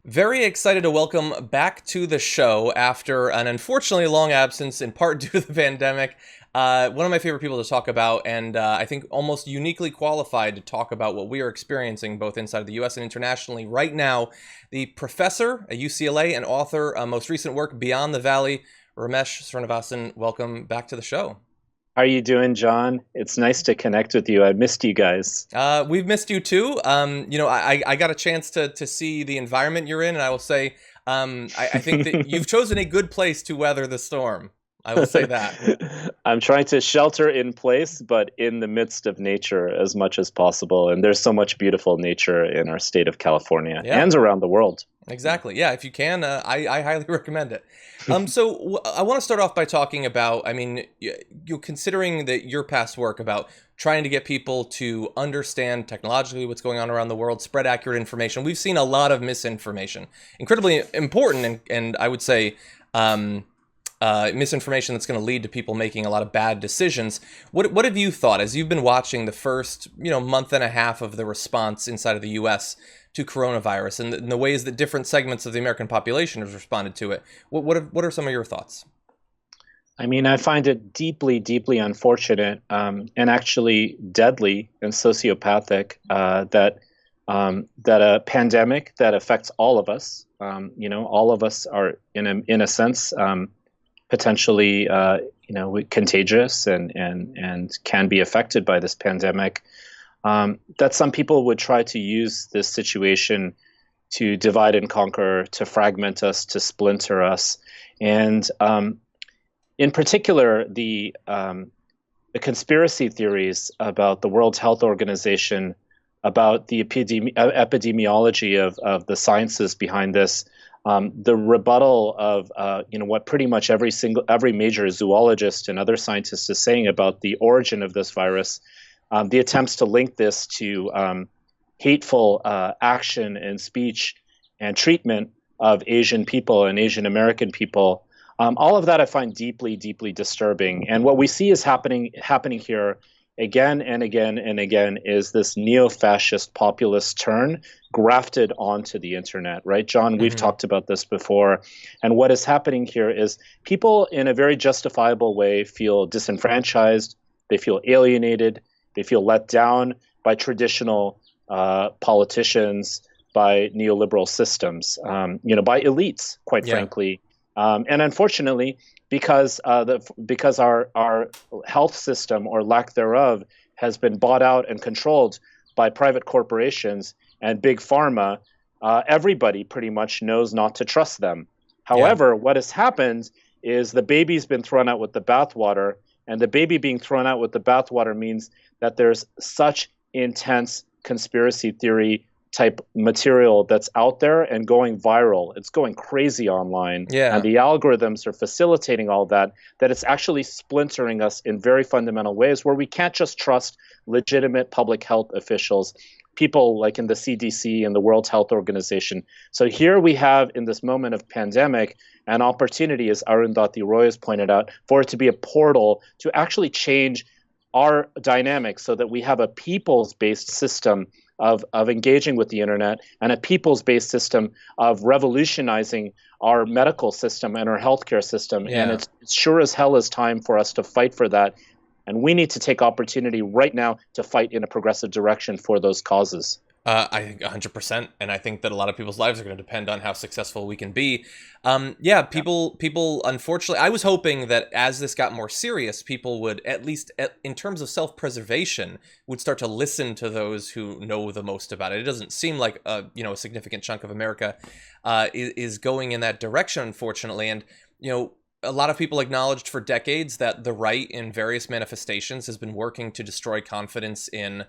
Very excited to welcome back to the show after an unfortunately long absence, in part due to the pandemic. One of my favorite people to talk about, and I think almost uniquely qualified to talk about what we are experiencing both inside of the US and internationally right now. The professor at UCLA and author of most recent work, Beyond the Valley, Ramesh Srinivasan. Welcome back to the show. How are you doing, John? It's nice to connect with you. I missed you guys. We've missed you too. I got a chance to see the environment you're in, and I will say, I think that you've chosen a good place to weather the storm. I will say that. I'm trying to shelter in place, but in the midst of nature as much as possible. And there's so much beautiful nature in our state of California Yeah, and around the world. exactly. Yeah, if you can, I highly recommend it. I want to start off by talking about, you're considering that your past work about trying to get people to understand technologically what's going on around the world, spread accurate information. We've seen a lot of misinformation, incredibly important, and I would say misinformation that's going to lead to people making a lot of bad decisions. What have you thought as you've been watching the first month and a half of the response inside of the U.S. to coronavirus and the ways that different segments of the American population have responded to it? What are some of your thoughts? I mean, I find it deeply, deeply unfortunate and actually deadly and sociopathic that a pandemic that affects all of us, all of us are in a sense potentially contagious and can be affected by this pandemic. That some people would try to use this situation to divide and conquer, to fragment us, to splinter us, and in particular, the conspiracy theories about the World Health Organization, about the epidemiology of the sciences behind this, the rebuttal of what pretty much every major zoologist and other scientists is saying about the origin of this virus, the attempts to link this to hateful action and speech and treatment of Asian people and Asian American people. All of that I find deeply, deeply disturbing. And what we see is happening here again and again and again is this neo-fascist populist turn grafted onto the internet, right, John? We've talked about this before. And what is happening here is people in a very justifiable way feel disenfranchised, they feel alienated, they feel let down by traditional politicians, by neoliberal systems, by elites, quite frankly. And unfortunately, because our health system or lack thereof has been bought out and controlled by private corporations and big pharma, everybody pretty much knows not to trust them. However, what has happened is the baby's been thrown out with the bathwater, and the baby being thrown out with the bathwater means that there's such intense conspiracy theory type material that's out there and going viral. It's going crazy online. Yeah. And the algorithms are facilitating all that it's actually splintering us in very fundamental ways where we can't just trust legitimate public health officials, people like in the CDC and the World Health Organization. So here we have, in this moment of pandemic, an opportunity, as Arundhati Roy has pointed out, for it to be a portal to actually change our dynamics so that we have a peoples-based system of engaging with the internet and a peoples-based system of revolutionizing our medical system and our healthcare system. Yeah. And it's sure as hell is time for us to fight for that. And we need to take opportunity right now to fight in a progressive direction for those causes. I think 100%, and I think that a lot of people's lives are going to depend on how successful we can be. People, unfortunately, I was hoping that as this got more serious, people would, at least in terms of self-preservation, would start to listen to those who know the most about it. It doesn't seem like a significant chunk of America is going in that direction, unfortunately, and a lot of people acknowledged for decades that the right in various manifestations has been working to destroy confidence in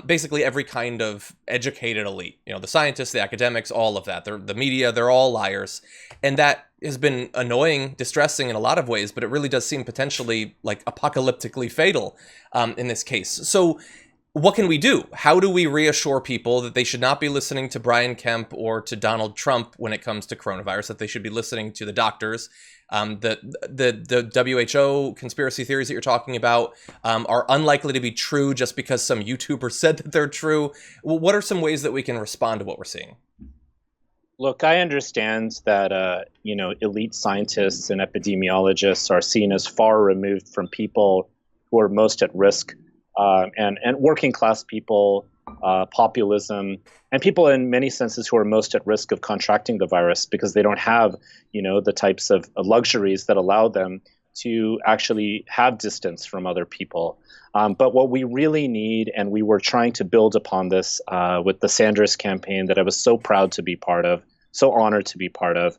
basically every kind of educated elite. The scientists, the academics, all of that. The media, they're all liars. And that has been annoying, distressing in a lot of ways, but it really does seem potentially like apocalyptically fatal in this case. So what can we do? How do we reassure people that they should not be listening to Brian Kemp or to Donald Trump when it comes to coronavirus, that they should be listening to the doctors? The WHO conspiracy theories that you're talking about are unlikely to be true just because some YouTuber said that they're true. What are some ways that we can respond to what we're seeing? Look, I understand that elite scientists and epidemiologists are seen as far removed from people who are most at risk, and working class people, populism, and people in many senses who are most at risk of contracting the virus because they don't have the types of luxuries that allow them to actually have distance from other people. But what we really need, and we were trying to build upon this with the Sanders campaign that I was so proud to be part of, so honored to be part of.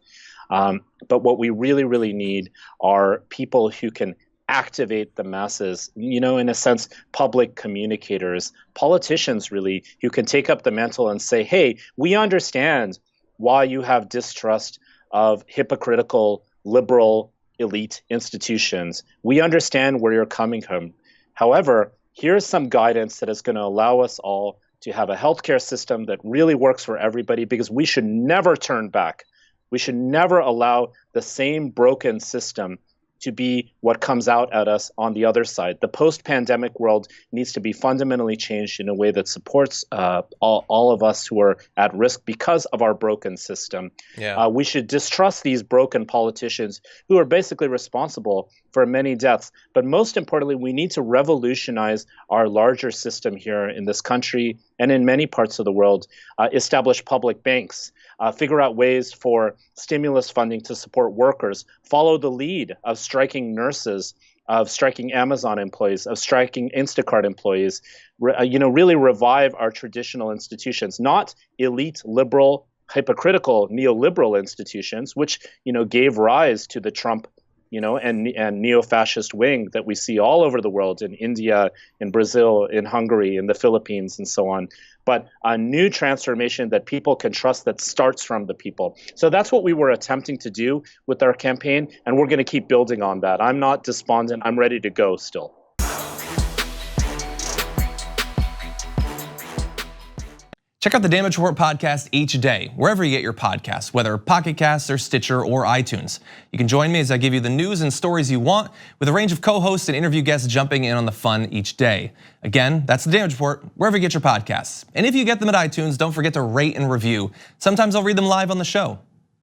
But what we really, really need are people who can activate the masses, in a sense, public communicators, politicians really, who can take up the mantle and say, hey, we understand why you have distrust of hypocritical, liberal, elite institutions. We understand where you're coming from. However, here's some guidance that is going to allow us all to have a healthcare system that really works for everybody, because we should never turn back. We should never allow the same broken system to be what comes out at us on the other side. The post-pandemic world needs to be fundamentally changed in a way that supports all of us who are at risk because of our broken system. Yeah. We should distrust these broken politicians who are basically responsible for many deaths. But most importantly, we need to revolutionize our larger system here in this country and in many parts of the world, establish public banks, figure out ways for stimulus funding to support workers, follow the lead of striking nurses, of striking Amazon employees, of striking Instacart employees, really revive our traditional institutions, not elite, liberal, hypocritical, neoliberal institutions, which, gave rise to the Trump and neo-fascist wing that we see all over the world, in India, in Brazil, in Hungary, in the Philippines, and so on. But a new transformation that people can trust, that starts from the people. So that's what we were attempting to do with our campaign, and we're going to keep building on that. I'm not despondent. I'm ready to go still. Check out the Damage Report podcast each day, wherever you get your podcasts, whether Pocket Casts or Stitcher or iTunes. You can join me as I give you the news and stories you want, with a range of co-hosts and interview guests jumping in on the fun each day. Again, that's the Damage Report, wherever you get your podcasts. And if you get them at iTunes, don't forget to rate and review. Sometimes I'll read them live on the show.